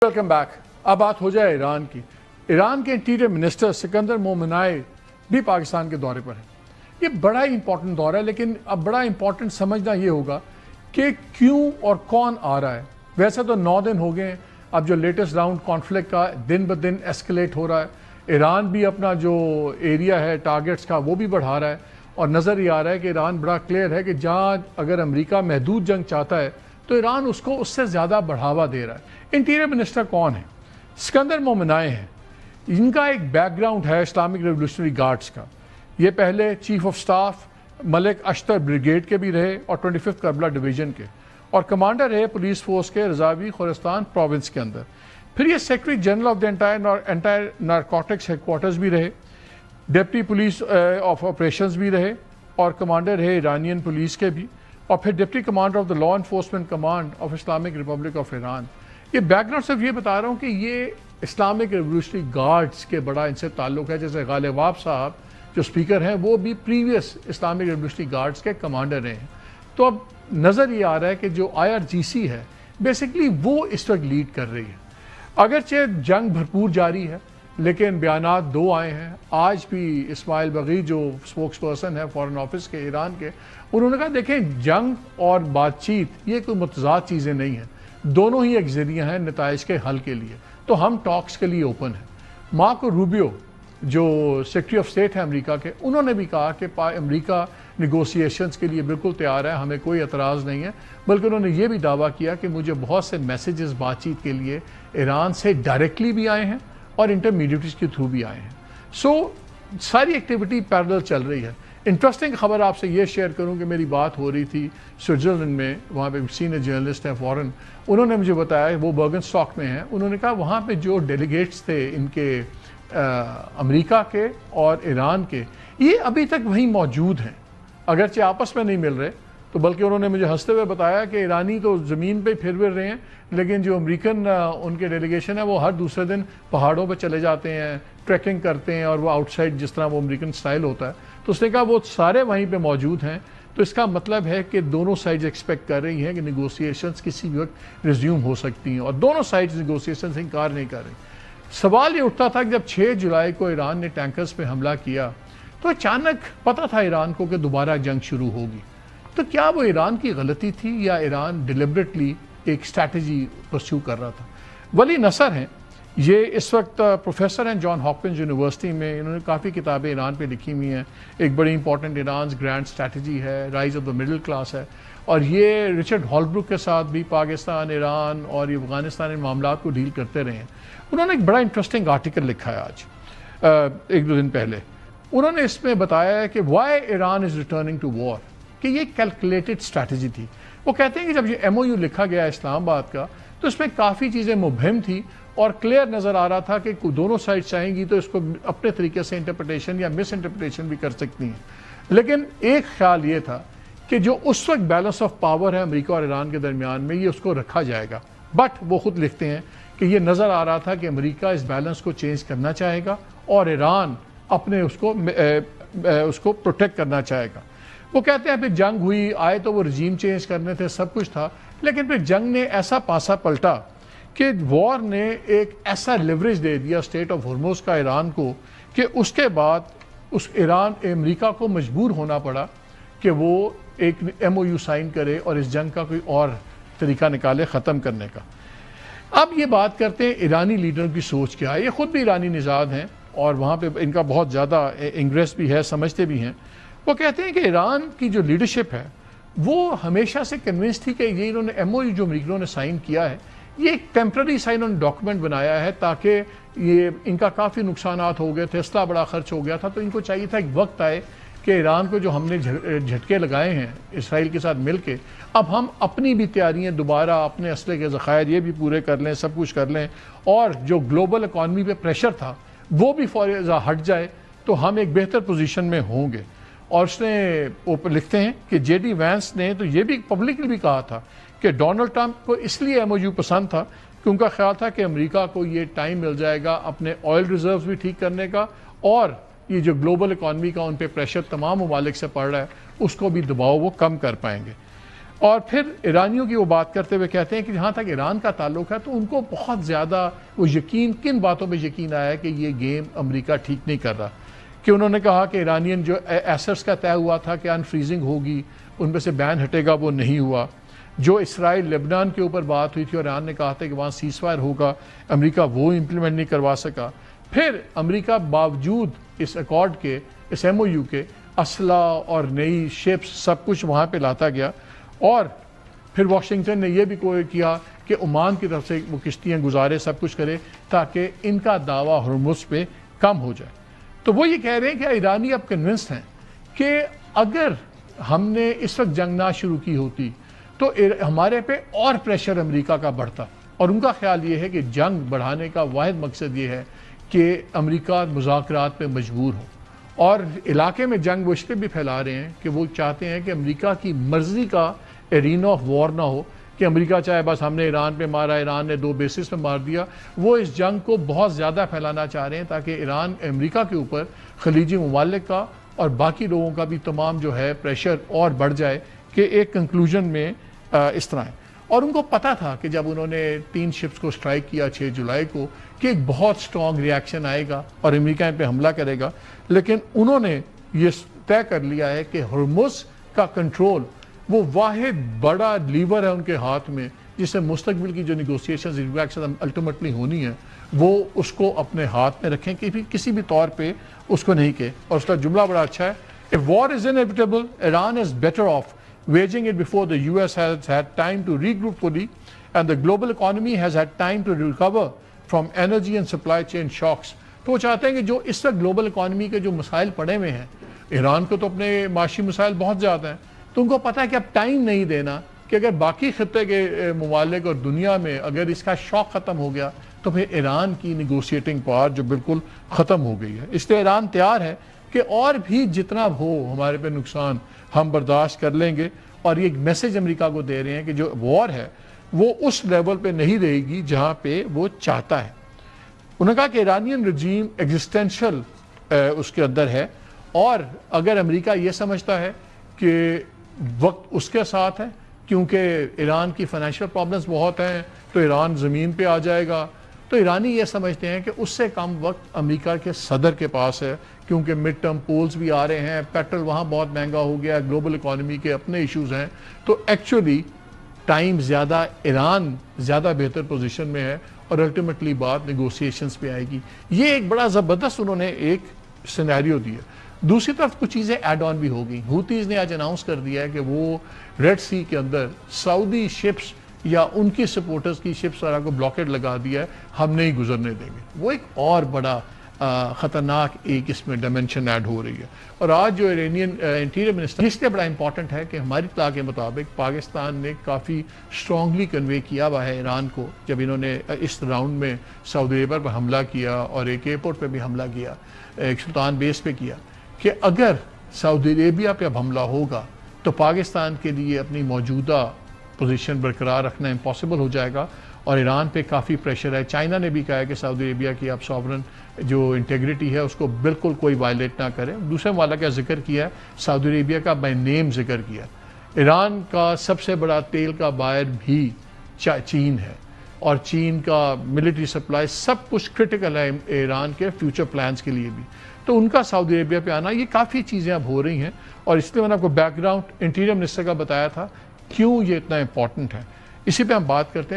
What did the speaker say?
Welcome back. अब बात हो जाए ईरान की। ईरान के इंटीरियर मिनिस्टर सिकंदर मोमिनाई भी पाकिस्तान के दौरे पर हैं। ये बड़ा ही इंपॉर्टेंट दौरा है, लेकिन अब बड़ा इंपॉर्टेंट समझना ये होगा कि क्यों और कौन आ रहा है। वैसे तो 9 दिन हो गए हैं, अब जो लेटेस्ट राउंड कॉन्फ्लिक्ट का दिन ब दिन एस्केलेट हो रहा है। ईरान भी अपना जो एरिया है टारगेट्स का वो भी बढ़ा रहा है, और नज़र ये आ रहा है कि ईरान बड़ा क्लियर है कि जहाँ अगर अमेरिका महदूद जंग चाहता है तो ईरान उसको उससे ज़्यादा बढ़ावा दे रहा है। इंटीरियर मिनिस्टर कौन है? सिकंदर मोमिनाई हैं। इनका एक बैकग्राउंड है इस्लामिक रेवोल्यूशनरी गार्ड्स का। ये पहले chief of staff Malik Ashtar brigade के भी रहे और 25th करबला डिवीज़न के, और कमांडर रहे पुलिस फोर्स के रजावी खोरस्तान प्रोविंस के अंदर। फिर ये secretary general of the entire narcotics headquarters भी रहे, डिप्टी पुलिस ऑफ ऑपरेशंस भी रहे, और कमांडर रहे ईरानियन पुलिस के भी, और फिर deputy commander of the law enforcement command of Islamic Republic of Iran. ये बैकग्राउंड सिर्फ ये बता रहा हूँ कि ये इस्लामिक रेवोल्यूशनरी गार्ड्स के बड़ा इनसे ताल्लुक है। जैसे गालिबाफ साहब जो स्पीकर हैं वो भी प्रीवियस इस्लामिक रेवोल्यूशनरी गार्ड्स के कमांडर रहे हैं। तो अब नज़र ये आ रहा है कि जो IRGC है बेसिकली वो इस वक्त लीड कर रही है। अगरचे जंग भरपूर जारी है, लेकिन बयानात 2 आए हैं। आज भी इस्माइल बगी जो स्पोक्स पर्सन है फॉरेन ऑफिस के ईरान के, उन्होंने कहा देखें जंग और बातचीत ये कोई मुतजाद चीज़ें नहीं हैं, दोनों ही एक जरिया हैं नताइज के हल के लिए। तो हम टॉक्स के लिए ओपन हैं। मार्को रूबियो जो सेक्रेटरी ऑफ स्टेट है अमेरिका के, उन्होंने भी कहा कि अमेरिका निगोशिएशंस के लिए बिल्कुल तैयार है, हमें कोई एतराज़ नहीं है। बल्कि उन्होंने ये भी दावा किया कि मुझे बहुत से मैसेजेस बातचीत के लिए ईरान से डायरेक्टली भी आए हैं और इंटरमीडिएट्स के थ्रू भी आए हैं। सो सारी एक्टिविटी पैरेलल चल रही है। इंटरेस्टिंग खबर आपसे ये शेयर करूं कि मेरी बात हो रही थी स्विट्ज़रलैंड में, वहाँ पे सीनियर जर्नलिस्ट हैं फॉरेन, उन्होंने मुझे बताया, वो बर्गनस्टॉक में हैं, उन्होंने कहा वहाँ पे जो डेलीगेट्स थे इनके अमेरिका के और ईरान के, ये अभी तक वहीं मौजूद हैं, अगरचे आपस में नहीं मिल रहे। तो बल्कि उन्होंने मुझे हंसते हुए बताया कि ईरानी तो ज़मीन पे फिर रहे हैं, लेकिन जो अमेरिकन उनके डेलीगेशन है वो हर दूसरे दिन पहाड़ों पे चले जाते हैं, ट्रैकिंग करते हैं, और वो आउटसाइड जिस तरह वो अमेरिकन स्टाइल होता है। तो उसने कहा वो सारे वहीं पे मौजूद हैं। तो इसका मतलब है कि दोनों साइड्स एक्सपेक्ट कर रही हैं कि निगोशिएशंस किसी भी वक्त रिज्यूम हो सकती हैं, और दोनों साइड्स निगोशिएशन से इनकार नहीं कर रही। सवाल ये उठता था कि जब 6 जुलाई को ईरान ने टैंकर्स पे हमला किया तो अचानक पता था ईरान को कि दोबारा जंग शुरू होगी। तो क्या वो ईरान की गलती थी या ईरान डिलिबरेटली एक स्ट्रैटेजी परस्यू कर रहा था? वली नसर हैं, ये इस वक्त प्रोफेसर हैं जॉन हॉपकिंस यूनिवर्सिटी में। इन्होंने काफ़ी किताबें ईरान पे लिखी हुई हैं। एक बड़ी इंपॉर्टेंट ईरान ग्रैंड स्ट्रैटेजी है, rise of the middle class है, और ये रिचर्ड हॉलब्रुक के साथ भी पाकिस्तान, ईरान और ये अफगानिस्तान इन मामलों को डील करते रहे हैं। उन्होंने एक बड़ा इंटरेस्टिंग आर्टिकल लिखा है आज 1-2 दिन पहले। उन्होंने इसमें बताया है कि why Iran is returning to war, कि ये कैलकुलेटेड स्ट्रैटेजी थी। वो कहते हैं कि जब ये MOU लिखा गया इस्लामाबाद का, तो इसमें काफ़ी चीज़ें मुबहम थी और क्लियर नज़र आ रहा था कि दोनों साइड चाहेंगी तो इसको अपने तरीके से इंटरप्रिटेशन या मिस इंटरप्रिटेशन भी कर सकती हैं। लेकिन एक ख्याल ये था कि जो उस वक्त बैलेंस ऑफ पावर है अमेरिका और ईरान के दरमियान में, ये उसको रखा जाएगा। बट वो खुद लिखते हैं कि ये नज़र आ रहा था कि अमेरिका इस बैलेंस को चेंज करना चाहेगा और ईरान अपने उसको प्रोटेक्ट करना चाहेगा। वो कहते हैं फिर जंग हुई, आए तो वो रजीम चेंज करने थे, सब कुछ था, लेकिन फिर जंग ने ऐसा पासा पलटा कि वॉर ने एक ऐसा लिवरेज दे दिया स्टेट ऑफ हॉर्मुज़ का ईरान को कि उसके बाद उस ईरान अमेरिका को मजबूर होना पड़ा कि वो एक MOU साइन करे और इस जंग का कोई और तरीका निकाले ख़त्म करने का। अब ये बात करते हैं ईरानी लीडरों की सोच क्या है। ये ख़ुद भी ईरानी निज़ाद हैं और वहाँ पे इनका बहुत ज़्यादा इंग्रेस भी है, समझते भी हैं। वो कहते हैं कि ईरान की जो लीडरशिप है वो हमेशा से कन्विंस थी कि ये इन्होंने MOU जो अमेरिकनों ने साइन किया है, ये एक टेम्प्रेरी साइन ऑन डॉक्यूमेंट बनाया है, ताकि ये इनका काफ़ी नुकसानात हो गए थे, असला बड़ा खर्च हो गया था, तो इनको चाहिए था एक वक्त आए कि ईरान को जो हमने झटके लगाए हैं इसराइल के साथ मिल के, अब हम अपनी भी तैयारियाँ दोबारा, अपने असले के ज़खायर ये भी पूरे कर लें, सब कुछ कर लें, और जो ग्लोबल इकॉनमी पे प्रेशर था वो भी फौरन हट जाए, तो हम एक बेहतर पोजीशन में होंगे। और उसने लिखते हैं कि JD वैंस ने तो ये भी पब्लिकली भी कहा था कि डोनाल्ड ट्रंप को इसलिए MOU पसंद था कि उनका ख्याल था कि अमेरिका को ये टाइम मिल जाएगा अपने ऑयल रिजर्व्स भी ठीक करने का, और ये जो ग्लोबल इकॉनमी का उन पे प्रेशर तमाम ममालिक से पड़ रहा है उसको भी दबाव वो कम कर पाएंगे। और फिर ईरानियों की वो बात करते हुए कहते हैं कि जहाँ तक ईरान का ताल्लुक है तो उनको बहुत ज़्यादा वो यकीन, किन बातों पे यकीन आया कि ये गेम अमेरिका ठीक नहीं कर रहा, कि उन्होंने कहा कि ईरानियन जो एसेट्स का तय हुआ था कि अनफ्रीजिंग होगी, उनमें से बैन हटेगा, वो नहीं हुआ। जो इसराइल लेबनान के ऊपर बात हुई थी और ईरान ने कहा था कि वहाँ सीज़फायर होगा, अमेरिका वो इम्प्लीमेंट नहीं करवा सका। फिर अमेरिका बावजूद इस अकॉर्ड के, इस MOU के, असला और नई शिप्स सब कुछ वहाँ पे लाता गया। और फिर वाशिंगटन ने यह भी कोई किया कि ओमान की तरफ से वो किश्तियाँ गुजारे, सब कुछ करे ताकि इनका दावा हुर्मुज़ पे कम हो जाए। तो वो ये कह रहे हैं कि ईरानी अब कन्विंस्ड हैं कि अगर हमने इस वक्त जंग ना शुरू की होती तो हमारे पे और प्रेशर अमेरिका का बढ़ता। और उनका ख्याल ये है कि जंग बढ़ाने का वाहिद मकसद ये है कि अमेरिका मुज़ाकरात पे मजबूर हो, और इलाके में जंग वो इसलिए भी फैला रहे हैं कि वो चाहते हैं कि अमेरिका की मर्ज़ी का एरीना ऑफ वॉर ना हो, कि अमेरिका चाहे बस हमने ईरान पे मारा, ईरान ने 2 बेसिस पे मार दिया। वो इस जंग को बहुत ज़्यादा फैलाना चाह रहे हैं ताकि ईरान अमेरिका के ऊपर खलीजी ममालिक का और बाकी लोगों का भी तमाम जो है प्रेशर और बढ़ जाए कि एक कंक्लूजन में इस तरह है। और उनको पता था कि जब उन्होंने 3 शिप्स को स्ट्राइक किया 6 जुलाई को कि एक बहुत स्ट्रॉन्ग रिएक्शन आएगा और अमेरिका इन पर हमला करेगा, लेकिन उन्होंने ये तय कर लिया है कि हुर्मुज़ का कंट्रोल वो वाहिद बड़ा लीवर है उनके हाथ में, जिससे मुस्तकबिल की जो निगोशिएशन अल्टीमेटली होनी है वो उसको अपने हाथ में रखें कि भी किसी भी तौर पे उसको नहीं के। और उसका जुमला बड़ा अच्छा है, if war is inevitable Iran is better of waging it before the US has had time to regroup fully and the global economy has had time to recover from energy and supply chain shocks। तो वो चाहते हैं कि जो इस वक्त global economy के जो मसाइल पड़े हुए हैं, ईरान को तो अपने माशी मसाइल बहुत ज़्यादा हैं, तो उनको पता है कि अब टाइम नहीं देना कि अगर बाकी खत्े के ममालिक और दुनिया में अगर इसका शौक ख़त्म हो गया तो फिर ईरान की निगोशिएटिंग पावर जो बिल्कुल ख़त्म हो गई है। इसलिए ईरान तैयार है कि और भी जितना हो हमारे पे नुकसान हम बर्दाश्त कर लेंगे। और ये मैसेज अमेरिका को दे रहे हैं कि जो वॉर है वो उस लेवल पे नहीं रहेगी जहाँ पे वो चाहता है। उन्होंने कहा कि ईरानियन रजीम एग्जिस्टेंशियल उसके अंदर है, और अगर अमेरिका ये समझता है कि वक्त उसके साथ है क्योंकि ईरान की फाइनेंशियल प्रॉब्लम्स बहुत हैं तो ईरान ज़मीन पे आ जाएगा, तो ईरानी ये समझते हैं कि उससे कम वक्त अमेरिका के सदर के पास है, क्योंकि मिड टर्म पोल्स भी आ रहे हैं, पेट्रोल वहाँ बहुत महंगा हो गया है, ग्लोबल इकॉनमी के अपने इश्यूज हैं। तो एक्चुअली टाइम ज़्यादा ईरान ज़्यादा बेहतर पोजीशन में है और अल्टीमेटली बात नेगोशिएशंस पे आएगी। ये एक बड़ा ज़बरदस्त उन्होंने एक सिनेरियो दिया। दूसरी तरफ कुछ चीज़ें ऐड ऑन भी हो गई। हूतीज़ ने आज अनाउंस कर दिया है कि वो रेड सी के अंदर सऊदी शिप्स या उनकी सपोर्टर्स की शिप्स सारा को ब्लॉकेट लगा दिया है, हम नहीं गुजरने देंगे। वो एक और बड़ा ख़तरनाक एक इसमें डायमेंशन ऐड हो रही है। और आज जो इरानियन इंटीरियर मिनिस्टर, इसलिए बड़ा इंपॉर्टेंट है कि हमारी इत्तला के मुताबिक पाकिस्तान ने काफ़ी स्ट्रांगली कन्वे किया हुआ है ईरान को, जब इन्होंने इस राउंड में सऊदी अरेबिया पर हमला किया और एक एयरपोर्ट पर भी हमला किया, एक सुल्तान बेस पे किया, कि अगर सऊदी अरेबिया पर अब हमला होगा तो पाकिस्तान के लिए अपनी मौजूदा पोजीशन बरकरार रखना इम्पॉसिबल हो जाएगा और ईरान पे काफ़ी प्रेशर है। चाइना ने भी कहा है कि सऊदी अरेबिया की अब सॉवरन जो इंटेग्रिटी है उसको बिल्कुल कोई वायलेट ना करे। दूसरे वाला का जिक्र किया है, सऊदी अरेबिया का बाय नेम जिक्र किया। ईरान का सबसे बड़ा तेल का बायर भी चीन है और चीन का मिलिट्री सप्लाई सब कुछ क्रिटिकल है ईरान के फ्यूचर प्लान्स के लिए भी। तो उनका सऊदी अरेबिया पे आना, ये काफ़ी चीज़ें अब हो रही हैं और इसलिए मैंने आपको बैकग्राउंड इंटीरियर मिनिस्टर का बताया था क्यों ये इतना इंपॉर्टेंट है। इसी पे हम बात करते हैं।